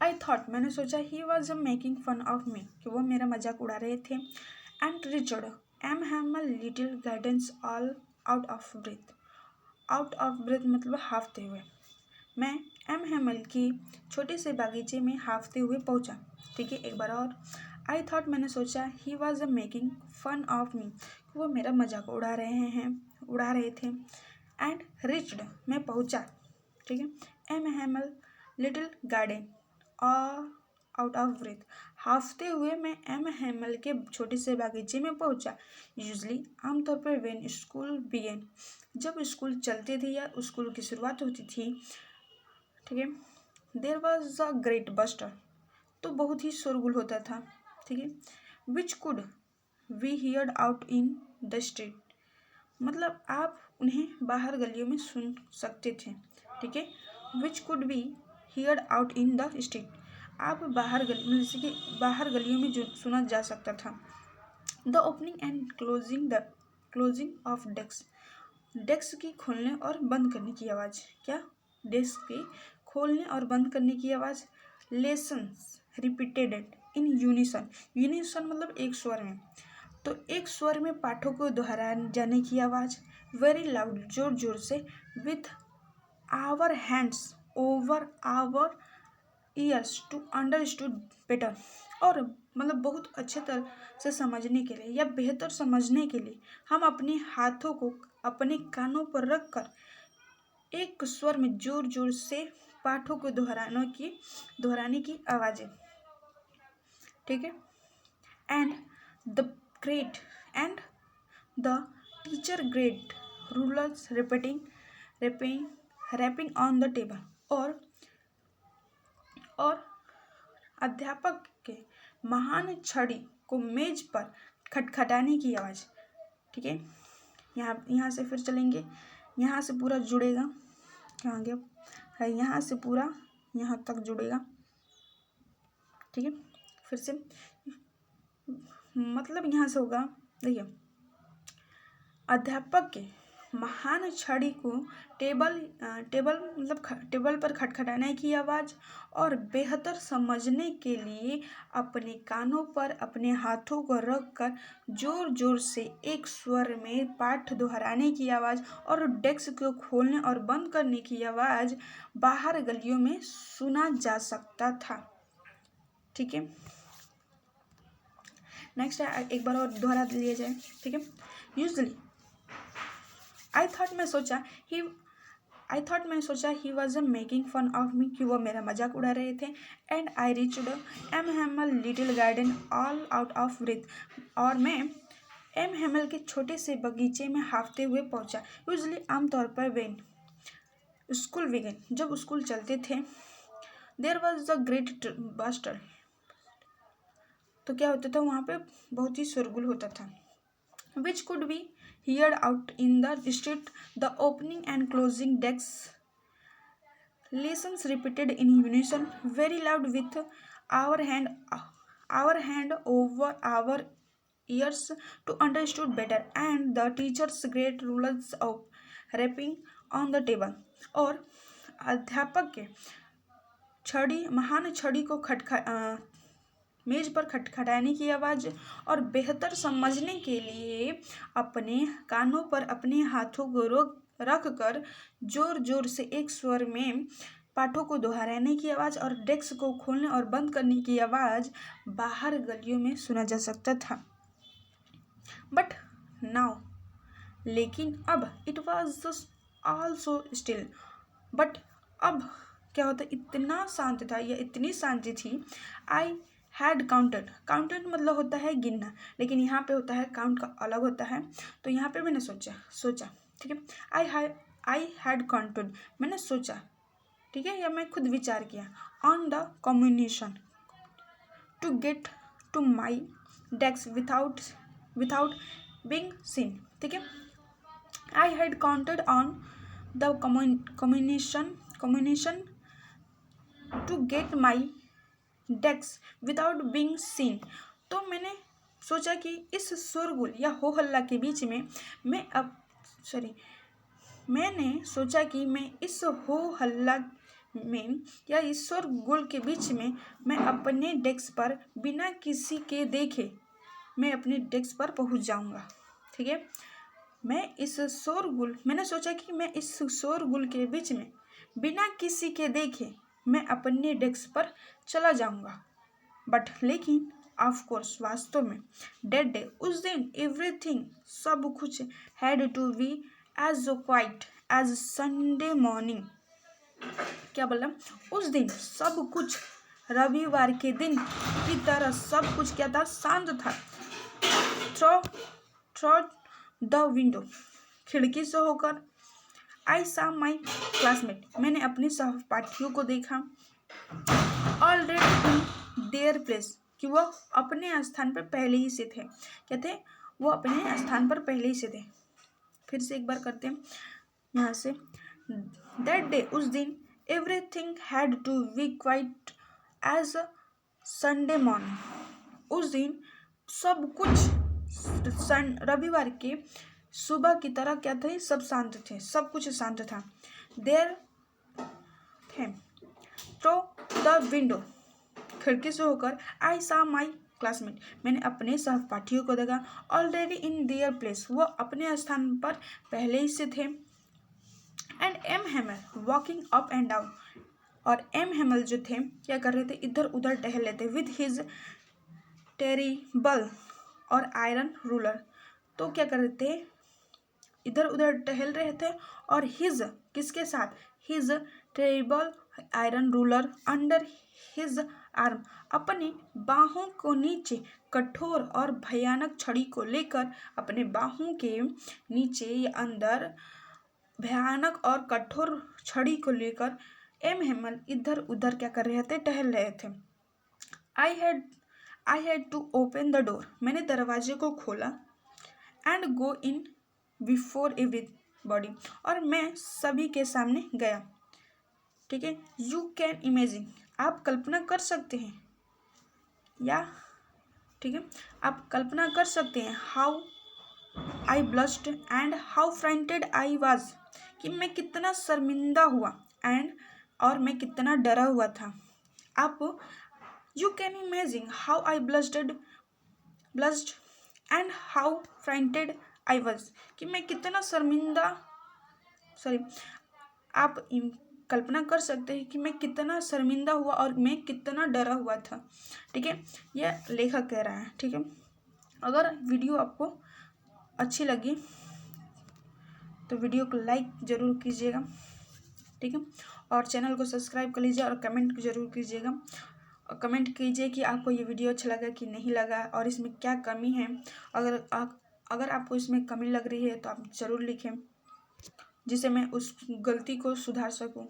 आई thought मैंने सोचा he was making fun of me कि वो मेरा मजाक उड़ा रहे थे। And Richard M Ham little guidance all out of breath. Out of breath मतलब हाफते हुए। मैं एम हैमल की छोटे से बागीचे में हाफते हुए पहुंचा। ठीक है, एक बार और। आई थॉट मैंने सोचा he was making fun of me, वो मेरा मजाक उड़ा रहे थे। एंड रिच्ड मैं पहुंचा। ठीक है, am हैमल little garden out of breath. हाफते हुए मैं एम हैमल के छोटे से बागीचे में पहुंचा। यूजली आमतौर पर वेन स्कूल बिगेन, जब स्कूल चलते थे या स्कूल की शुरुआत होती थी, ठीक है, there was a great bustle, तो बहुत ही शोरगुल होता था। ठीक है, which could we heard out in the street, मतलब आप उन्हें बाहर गलियों में सुन सकते थे। ठीक है, which could be heard out in the street, आप बाहर गली जैसे कि बाहर गलियों में जो सुना जा सकता था। The opening and closing of desk की खोलने और बंद करने की आवाज़। क्या? डेस्क की खोलने और बंद करने की आवाज़। Lessons repeated in unison, unison मतलब एक स्वर में, तो एक स्वर में पाठों को दोहराए जाने की आवाज़। वेरी लाउड जोर जोर से। With our hands over our ears to understood better, और मतलब बहुत अच्छे तरह से समझने के लिए या बेहतर समझने के लिए हम अपने हाथों को अपने कानों पर रख कर एक स्वर में जोर जोर से पाठों को दोहराने की आवाज़ें। ठीक है, and the great and the teacher great rulers rapping on the table, और अध्यापक के महान छड़ी को मेज पर खटखटाने की आवाज़। ठीक है, यहाँ से फिर चलेंगे, यहाँ से पूरा जुड़ेगा, कहाँ गया है, यहाँ से पूरा यहाँ तक जुड़ेगा। ठीक है, फिर से मतलब यहाँ से होगा, देखिए, अध्यापक के महान छड़ी को टेबल पर खटखटाने की आवाज़, और बेहतर समझने के लिए अपने कानों पर अपने हाथों को रखकर जोर जोर से एक स्वर में पाठ दोहराने की आवाज़, और डेस्क को खोलने और बंद करने की आवाज़ बाहर गलियों में सुना जा सकता था। ठीक है, नेक्स्ट एक बार और दोहरा लिया जाए। ठीक है, यूजली आई थॉट मैंने सोचा he was making fun of me, कि वो मेरा मजाक उड़ा रहे थे। And I reached M हैमल little garden all out of breath, और मैं एम हैमल के छोटे से बगीचे में हाफते हुए पहुंचा। यूजली आमतौर पर वेन स्कूल बिगेन, जब स्कूल चलते थे, there was the great bustle, तो क्या होता था वहाँ पे बहुत ही शोरगुल होता था। Which could be heard out in the street, the opening and closing desks, lessons repeated in unison, very loud, with our hand over our ears to understood better, and the teacher's great rulers of rapping on the table, और अध्यापक के महान छड़ी को मेज पर खटखटाने की आवाज़, और बेहतर समझने के लिए अपने कानों पर अपने हाथों को रख कर जोर जोर से एक स्वर में पाठों को दोहराने की आवाज़, और डेस्क को खोलने और बंद करने की आवाज़ बाहर गलियों में सुना जा सकता था। बट नाउ, लेकिन अब, it was also still, but अब क्या होता, इतना शांत था या इतनी शांति थी। आई हैड काउंटेड मतलब होता है गिनना, लेकिन यहाँ पे होता है काउंट का अलग होता है, तो यहाँ पे मैंने सोचा। ठीक है, आई हैड काउंटेड मैंने सोचा, ठीक है, या मैं खुद विचार किया, on the communication to get to my desk without being seen. ठीक है, I had counted on the communication to get my desk without being seen, तो मैंने सोचा कि इस शोरगुल या हो हल्ला के बीच में मैंने सोचा कि मैं इस हो हल्ला में या इस शोरगुल के बीच में मैं अपने डेस्क पर बिना किसी के देखे मैं अपने डेस्क पर पहुंच जाऊंगा। ठीक है, मैंने सोचा कि मैं इस शोरगुल के बीच में बिना किसी के देखे मैं अपने डेस्क पर चला जाऊंगा। बट लेकिन ऑफ कोर्स वास्तव में डेड डे उस दिन एवरीथिंग सब कुछ had to be as quiet as Sunday morning. क्या बोला? उस दिन सब कुछ रविवार के दिन की तरह सब कुछ क्या था? शांत था। थ्रो थ्रो द विंडो, खिड़की से होकर आई सा माई क्लासमेट, मैंने अपने सहपाठियों को देखा। ऑलरेडी इन देयर प्लेस, कि वो अपने स्थान पर पहले ही से थे। क्या थे? वो अपने स्थान पर पहले ही से थे। फिर से एक बार करते हैं यहाँ से। दैट डे, उस दिन everything had to be quiet as Sunday morning, उस दिन सब कुछ रविवार के सुबह की तरह क्या थे? सब शांत थे, सब कुछ शांत था। देयर थे थ्रो द विंडो, खिड़की से होकर आई सा माई क्लासमेट, मैंने अपने सहपाठियों को देखा। ऑलरेडी इन देयर प्लेस, वो अपने स्थान पर पहले ही से थे। And M Hammer walking up and down, और एम हैमल जो थे क्या कर रहे थे? इधर उधर टहल रहे थे। विद हिज टेरिबल और आयरन रूलर, तो क्या कर रहे थे? इधर उधर टहल रहे थे और हिज, किसके साथ? His terrible iron ruler under his arm, अपने बाहों को नीचे कठोर और भयानक छड़ी को लेकर, अपने बाहों के नीचे या अंदर भयानक और कठोर छड़ी को लेकर एम हेमल इधर उधर क्या कर रहे थे? टहल रहे थे। I had to open the door, मैंने दरवाजे को खोला। And go in before everybody, और मैं सभी के सामने गया। ठीक है, यू कैन इमेजिन, आप कल्पना कर सकते हैं, या ठीक है आप कल्पना कर सकते हैं, how I blushed and how frightened I was, कि मैं कितना शर्मिंदा हुआ एंड और मैं कितना डरा हुआ था। आप you can imagine how I blushed and how frightened I was, कि मैं कितना आप कल्पना कर सकते हैं कि मैं कितना शर्मिंदा हुआ और मैं कितना डरा हुआ था। ठीक है, यह लेखक कह रहा है। ठीक है, अगर वीडियो आपको अच्छी लगी तो वीडियो को लाइक ज़रूर कीजिएगा। ठीक है, और चैनल को सब्सक्राइब कर लीजिए और कमेंट ज़रूर कीजिएगा। और कमेंट कीजिए कि आपको ये वीडियो अच्छा लगा कि नहीं लगा और इसमें क्या कमी है। अगर आपको इसमें कमी लग रही है तो आप ज़रूर लिखें, जिससे मैं उस गलती को सुधार सकूं।